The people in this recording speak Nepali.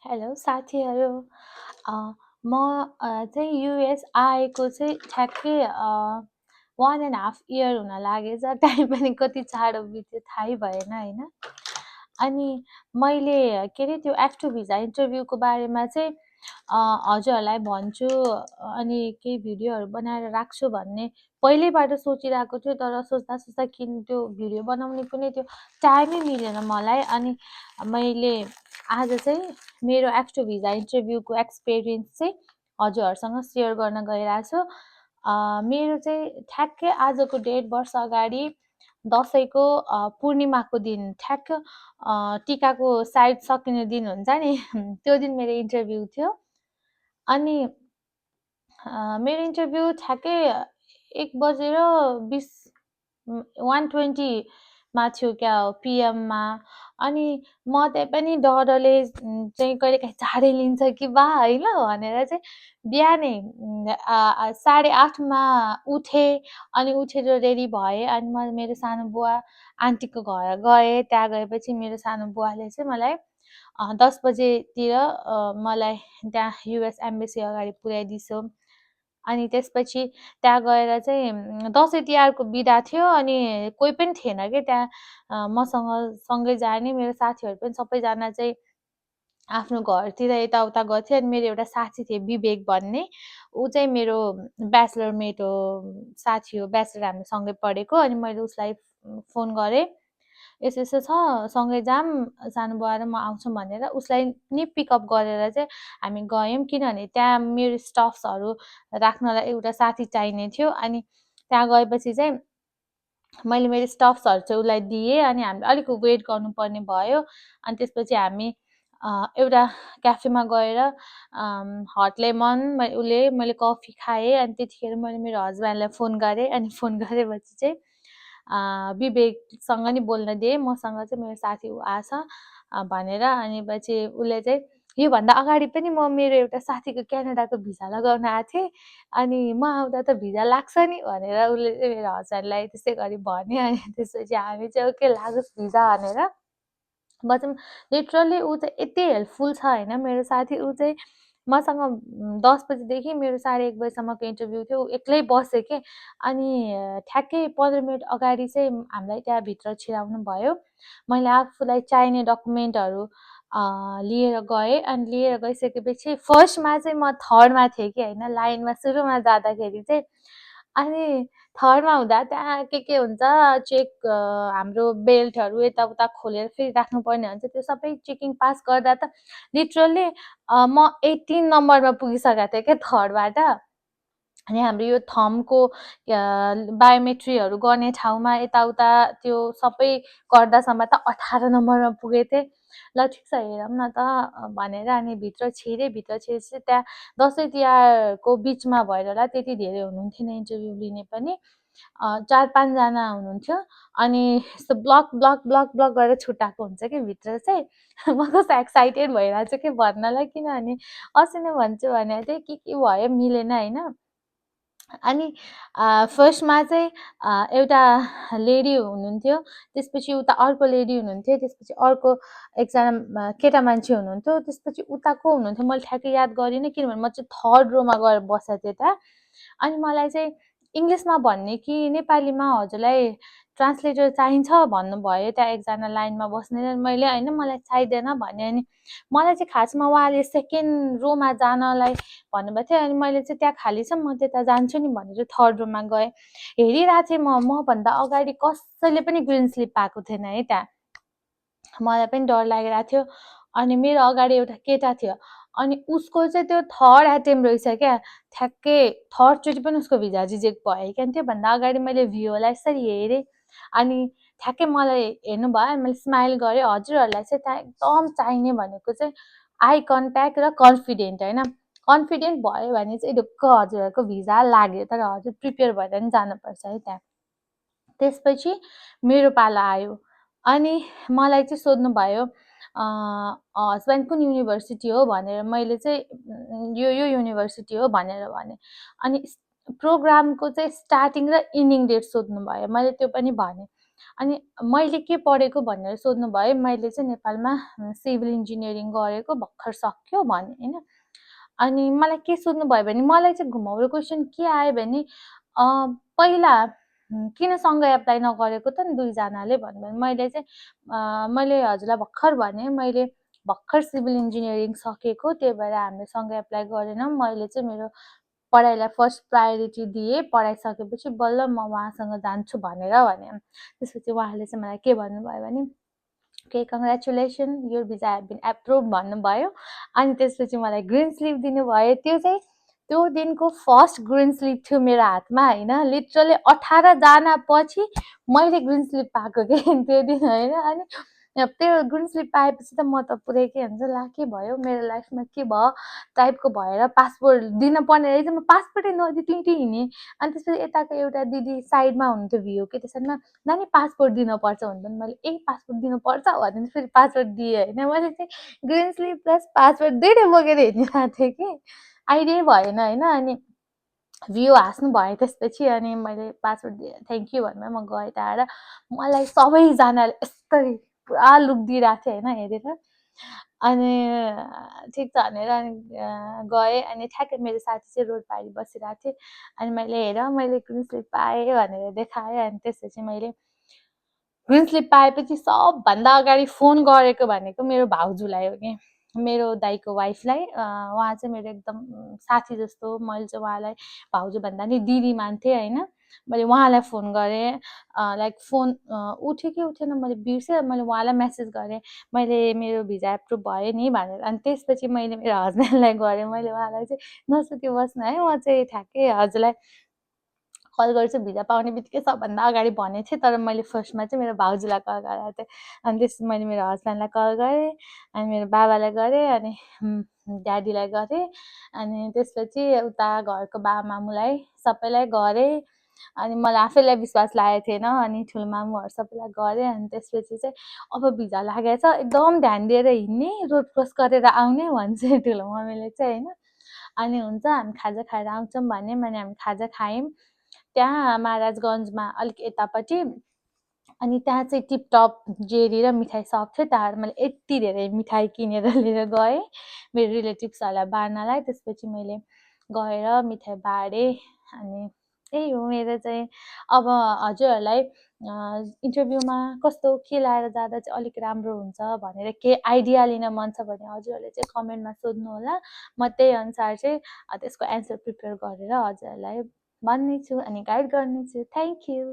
हेलो साथीहरू। अ, म चाहिँ युएस आएको चाहिँ ठ्याक्कै 1.5 इयर हुन लागेछ। टाइम पनि कति चाँडो बित्यो थाहै भएन होइन। अनि मैले के अरे त्यो F2 भिजा इन्टरभ्यूको बारेमा चाहिँ हजुरहरूलाई भन्छु अनि केही भिडियोहरू बनाएर राख्छु भन्ने पहिल्यैबाट सोचिरहेको थियो। तर सोच्दा सोच्दा किन त्यो भिडियो बनाउने कुनै त्यो टाइमै मिलेन मलाई। अनि मैले आज चाहिँ मेरो F2 भिजा इन्टरभ्यूको एक्सपिरियन्स चाहिँ हजुरहरूसँग सेयर गर्न गइरहेको छु। मेरो चाहिँ ठ्याक्कै आजको 1.5 वर्ष अगाडि दसैँको पूर्णिमाको दिन ठ्याक्क टिकाको सायद सकिने दिन हुन्छ नि त्यो दिन मेरो इन्टरभ्यू थियो। अनि मेरो इन्टरभ्यू ठ्याक्कै 1:20 1:20 मा थियो क्या पिएममा। अनि म त्यही पनि डरले चाहिँ कहिलेकाहीँ चाँडै लिन्छ कि बा होइन भनेर चाहिँ बिहानै 8:30 मा उठेँ। अनि उठेर रेडी भएँ। अनि म मेरो सानो बुवा आन्टीको घर गएँ। त्यहाँ गएपछि मेरो सानो बुवाले चाहिँ मलाई 10 बजेतिर मलाई त्यहाँ युएस एम्बेसी अगाडि पुर्याइदिसो। अनि त्यसपछि त्यहाँ गएर चाहिँ दसैँ तिहारको बिदा थियो। अनि कोही पनि थिएन क्या त्यहाँ मसँग सँगै जाने। मेरो साथीहरू पनि सबैजना चाहिँ आफ्नो घरतिर यताउता गर्थ्यो। अनि मेरो एउटा साथी थियो विवेक भन्ने, ऊ चाहिँ मेरो ब्याचलर मेट हो, साथी हो, ब्याचलर हामी सँगै पढेको। अनि मैले उसलाई फोन गरेँ, यस्तो यस्तो छ सँगै जाऊँ, सानो बुवा र म आउँछौँ भनेर उसलाई नि पिकअप गरेर चाहिँ हामी गयौँ। किनभने त्यहाँ मेरो स्टफ्सहरू राख्नलाई एउटा साथी चाहिने थियो। अनि त्यहाँ गएपछि चाहिँ मैले मेरो स्टफ्सहरू चाहिँ उसलाई दिएँ। अनि हामीले अलिक वेट गर्नुपर्ने भयो। अनि त्यसपछि हामी एउटा क्याफेमा गएर हट लेमन मैले कफी खाएँ। अनि त्यतिखेर मैले मेरो हस्बेन्डलाई फोन गरेँ। अनि फोन गरेपछि चाहिँ विवेकसँग नि बोल्न दिएँ, मसँग चाहिँ मेरो साथी ऊ आछ भनेर। अनि पछि उसले चाहिँ योभन्दा अगाडि पनि म मेरो एउटा साथीको क्यानाडाको भिजा लगाउन आएको थिएँ। अनि म आउँदा त भिजा लाग्छ नि भनेर उसले चाहिँ मेरो हस्बेन्डलाई त्यसै गरी भन्यो। अनि त्यसपछि हामी चाहिँ ओके लागोस् भिजा भनेर बस्यौँ। लिटरली ऊ चाहिँ यति हेल्पफुल छ होइन मेरो साथी। ऊ चाहिँ मसँग 10 बजीदेखि मेरो 1:30 बजीसम्मको इन्टरभ्यू थियो, ऊ एक्लै बस्यो के। अनि ठ्याक्कै 15 मिनट अगाडि चाहिँ हामीलाई त्यहाँभित्र छिराउनु भयो। मैले आफूलाई चाहिने डकुमेन्टहरू लिएर गएँ। अनि लिएर गइसकेपछि फर्स्टमा चाहिँ म थर्डमा थिएँ कि होइन, लाइनमा सुरुमा जाँदाखेरि चाहिँ। अनि थर्डमा हुँदा त्यहाँ के हुन्छ चेक, हाम्रो बेल्टहरू यताउता खोलेर फेरि राख्नुपर्ने हुन्छ। त्यो सबै चेकिङ पास गर्दा त लिटरली म 18 नम्बरमा पुगिसकेको थिएँ क्या थर्डबाट। अनि हाम्रो यो थम्बको बायोमेट्रीहरू गर्ने ठाउँमा यताउता त्यो सबै गर्दासम्म त 18 नम्बरमा पुगेको थिएँ। ल ठिक छ हेरौँ न त भनेर अनि भित्र छिरेँ। भित्र छिरेपछि त्यहाँ दसैँ तिहारको बिचमा भएर होला त्यति धेरै हुनुहुन्थेन इन्टरभ्यू लिने पनि। 4-5 जना हुनुहुन्थ्यो। अनि यस्तो ब्लक ब्लक ब्लक ब्लक गरेर छुट्टाएको हुन्छ कि भित्र चाहिँ। म कस्तो एक्साइटेड भइरहेको छु कि भन्नलाई, किनभने अस्ति नै भन्छु भनेको थिएँ के भयो मिलेन होइन। अनि फर्स्टमा चाहिँ एउटा लेडी हुनुहुन्थ्यो, त्यसपछि उता अर्को लेडी हुनुहुन्थ्यो, त्यसपछि अर्को एकजना केटा मान्छे हुनुहुन्थ्यो, त्यसपछि उता को हुनुहुन्थ्यो मैले ठ्याक्कै याद गरिनँ किनभने म चाहिँ थर्ड रोमा गएर बसेको थिएँ त्यहाँ। अनि मलाई चाहिँ इङ्ग्लिसमा भन्ने कि नेपालीमा हजुरलाई ट्रान्सलेटर चाहिन्छ भन्नुभयो त्यहाँ एकजना लाइनमा बस्ने। मैले होइन मलाई चाहिँदैन भनेँ। अनि मलाई चाहिँ खासमा उहाँले सेकेन्ड रोमा जानलाई भन्नुभएको थियो। अनि मैले चाहिँ त्यहाँ खाली छ म त्यता जान्छु नि भनेर थर्ड रोमा गएँ। हेरिरहेको थिएँ मभन्दा अगाडि कसैले पनि ग्रिन स्लिप पाएको थिएन है त्यहाँ। मलाई पनि डर लागिरहेको थियो। अनि मेरो अगाडि एउटा केटा थियो, अनि उसको चाहिँ त्यो थर्ड एटेम्प रहेछ क्या। ठ्याक्कै थर्डचोटि पनि उसको भिजा रिजेक्ट भयो क्या। त्योभन्दा अगाडि मैले भिओलाई यसरी हेरेँ। अनि ठ्याक्कै मलाई हेर्नुभयो। अनि मैले स्माइल गरेँ। हजुरहरूलाई चाहिँ त्यहाँ एकदम चाहिने भनेको चाहिँ आई कन्ट्याक्ट र कन्फिडेन्ट होइन। कन्फिडेन्ट भयो भने चाहिँ ढुक्क हजुरहरूको भिजा लाग्यो। तर हजुर प्रिपेयर भएर नि जानुपर्छ है त्यहाँ। त्यसपछि मेरो पाला आयो। अनि मलाई चाहिँ सोध्नुभयो हस्बेन्ड कुन युनिभर्सिटी हो भनेर। मैले चाहिँ यो युनिभर्सिटी हो भनेर भनेँ। अनि प्रोग्रामको चाहिँ स्टार्टिङ र इन्डिङ डेट सोध्नुभयो, मैले त्यो पनि भनेँ। अनि मैले के पढेको भनेर सोध्नुभयो। मैले चाहिँ नेपालमा सिभिल इन्जिनियरिङ गरेको, भर्खर सक्यो भने होइन। अनि मलाई के सोध्नुभयो भने मलाई चाहिँ घुमाउरो क्वेसन के आयो भने पहिला किन सँगै एप्लाई नगरेको त नि दुईजनाले भन्नुभयो। मैले हजुरलाई भर्खर भने मैले भर्खर सिभिल इन्जिनियरिङ सकेको, त्यही भएर हामीले सँगै एप्लाई गरेनौँ। मैले चाहिँ मेरो पढाइलाई फर्स्ट प्रायोरिटी दिएँ, पढाइसकेपछि बल्ल म उहाँसँग जान्छु भनेर भने। त्यसपछि उहाँले चाहिँ मलाई के भन्नुभयो भने okay congratulation your visa have been approve भन्नुभयो। अनि त्यसपछि मलाई ग्रिन स्लिप दिनुभयो। त्यो दिनको फर्स्ट ग्रिन स्लिप थियो मेरो हातमा होइन। लिटरली 18 जना पछि मैले ग्रिन स्लिप पाएको के त्यो दिन होइन। अनि त्यो ग्रिन स्लिप पाएपछि त म त पुरै के भन्छ ला के भयो मेरो लाइफमा के भयो टाइपको भएर पासपोर्ट दिन पर्ने रहेछ। म पासपोर्टै नदिई हिँडेँ। अनि त्यसपछि यताको एउटा दिदी साइडमा हुनुहुन्थ्यो भिओके त्यसमा नानी पासपोर्ट दिनुपर्छ भन्दा मैले पासपोर्ट दिनुपर्छ भने फेरि पासपोर्ट दिएँ होइन। मैले चाहिँ ग्रिन स्लिप प्लस पासपोर्ट दुइटै बोकेर हिँडिरहेको थिएँ कि आइडियै भएन होइन। अनि भिओ हाँस्नु भयो त्यसपछि। अनि मैले पासपोर्ट दिएँ थ्याङ्क यू भनेर म गएँ त्यहाँबाट। मलाई सबैजनाले यस्तरी पुरा लुक दिइरहेको थियो होइन हेरेर। अनि ठिक छ भनेर अनि गएँ। अनि ठ्याक्कै मेरो साथी चाहिँ रोड पारि बसिरहेको थियो। अनि मैले हेर मैले ग्रिन स्लिप पाएँ भनेर देखाएँ। अनि त्यसपछि मैले ग्रिन स्लिप पाएपछि सबभन्दा अगाडि फोन गरेको भनेको मेरो भाउजूलाई हो कि, मेरो दाइको वाइफलाई। उहाँ चाहिँ मेरो एकदम साथी जस्तो, मैले चाहिँ उहाँलाई भाउजू भन्दा नि दिदी मान्थेँ होइन। मैले उहाँलाई फोन गरेँ, लाइक फोन उठ्यो कि उठेन मैले बिर्सेँ। मैले उहाँलाई मेसेज गरेँ मैले मेरो भिजा एप्रुभ भयो नि भनेर। अनि त्यसपछि मैले मेरो हस्बेन्डलाई गरेँ। मैले उहाँलाई चाहिँ नसुर्ती बस्नु है, म चाहिँ ठ्याक्कै हजुरलाई कल गर्छु भिजा पाउने बित्तिकै सबभन्दा अगाडि भनेको थिएँ। तर मैले फर्स्टमा चाहिँ मेरो भाउजूलाई कल गरेको थिएँ। अनि त्यसपछि मैले मेरो हस्बेन्डलाई कल गरेँ, अनि मेरो बाबालाई गरेँ, अनि ड्याडीलाई गरेँ। अनि त्यसपछि उता घरको बाबा मामुलाई सबैलाई गरेँ। अनि मलाई आफैलाई विश्वास लागेको थिएन। अनि ठुलो मामुहरू सबैलाई गरेँ। अनि त्यसपछि चाहिँ अब भिजा लागेछ एकदम ध्यान दिएर हिँड्ने, रोड क्रस गरेर आउने भन्छ ठुलो मम्मीले चाहिँ होइन। अनि हुन्छ हामी खाजा खाएर आउँछौँ भने हामी खाजा खायौँ त्यहाँ महाराजगञ्जमा अलिक यतापट्टि। अनि त्यहाँ चाहिँ टिपटप जेरी र मिठाई सप थियो। त्यहाँबाट मैले यति धेरै मिठाई किनेर लिएर गएँ मेरो रिलेटिभ्सहरूलाई बाँड्नलाई। त्यसपछि मैले गएर मिठाई बाँडेँ। अनि त्यही हो मेरो चाहिँ। अब हजुरहरूलाई इन्टरभ्यूमा कस्तो के लाएर जाँदा चाहिँ अलिक राम्रो हुन्छ भनेर केही आइडिया लिन मन छ भने हजुरहरूले चाहिँ कमेन्टमा सोध्नु होला। म त्यही अनुसार चाहिँ त्यसको एन्सर प्रिपेयर गरेर हजुरहरूलाई भन्नेछु अनि गाइड गर्नेछु। Thank you.